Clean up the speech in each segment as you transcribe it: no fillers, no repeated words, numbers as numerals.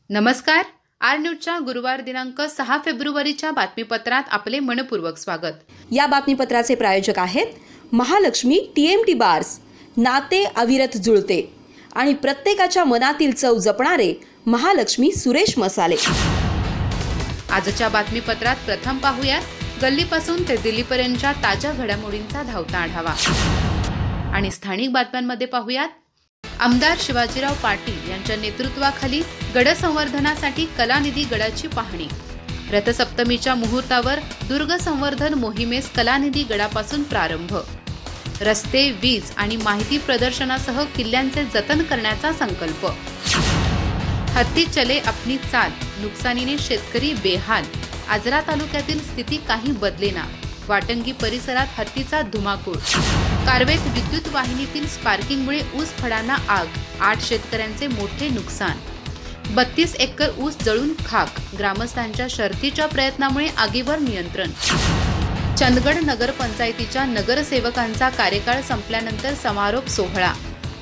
नमस्कार. आर न्यूजच्या गुरुवार दिनांक 6 फेब्रुवारीच्या बातमीपत्रात आपले मनपूर्वक स्वागत. या बातमीपत्राचे प्रायोजक आहेत महालक्ष्मी TMT बार्स. नाते अविरत जुळते आणि प्रत्येकाच्या मनातील चव जपणारे महालक्ष्मी सुरेश मसाले. आजच्या बातमीपत्रात प्रथम पाहूया गल्लीपासून ते दिल्लीपर्यंतच्या ताज्या घडामोडींचा धावता आढावा आणि स्थानिक बातम्यांमध्ये पाहूयात आमदार शिवाजीराव पाटील यांच्या नेतृत्वाखाली गड संवर्धनासाठी कलानिधी गडाची पाहणी. रथसप्तमीच्या मुहूर्तावर दुर्ग संवर्धन मोहिमेस कलानिधी गडापासून प्रारंभ. रस्ते, वीज आणि माहिती प्रदर्शनासह किल्ल्यांचे जतन करण्याचा संकल्प. हत्ती चले अपनी चाल, नुकसानीने शेतकरी बेहाल. आजरा तालुक्यातील स्थिती काही बदलेना. वाटंगी परिसरात हत्तीचा धुमाकूळ. कारवेत विद्युत वाहिनीतील स्पार्किंगमुळे ऊस फळांना आग. 8 शेतकऱ्यांचे मोठे नुकसान. 32 एकर ऊस जळून खाक. ग्रामस्थांच्या शर्थीच्या प्रयत्नामुळे आगीवर नियंत्रण. चंदगड नगरपंचायतीच्या नगरसेवकांचा कार्यकाळ संपल्यानंतर समारोप सोहळा.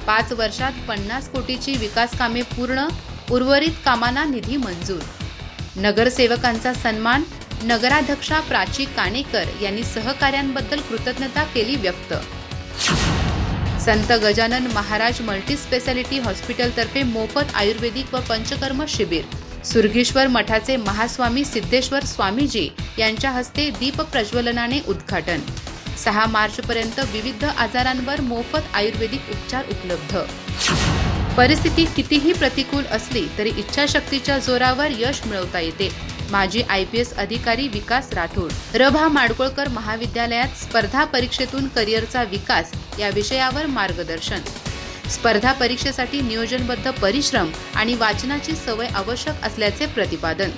5 वर्षात 50 कोटीची विकास कामे पूर्ण. उर्वरित कामांना निधी मंजूर. नगरसेवकांचा सन्मान. नगराध्यक्षा प्राची काणेकर यांनी सहकार्यांबद्दल कृतज्ञता केली व्यक्त. संत गजानन महाराज मल्टीस्पेशालिटी हॉस्पिटलतर्फे मोफत आयुर्वेदिक व पंचकर्म शिबिर. सुरगीश्वर मठाचे महास्वामी सिद्धेश्वर स्वामीजी यांच्या हस्ते दीप प्रज्वलनाने उद्घाटन. 6 मार्चपर्यंत विविध आजारांवर मोफत आयुर्वेदिक उपचार उपलब्ध. परिस्थिती कितीही प्रतिकूल असली तरी इच्छाशक्तीच्या जोरावर यश मिळवता येते. माजी IPS अधिकारी विकास राठोड. रभा माडगुळकर महाविद्यालयात स्पर्धा परीक्षेतून करिअरचा विकास या विषयावर मार्गदर्शन. स्पर्धा परीक्षेसाठी नियोजनबद्ध परिश्रम आणि वाचनाची सवय आवश्यक असल्याचे प्रतिपादन.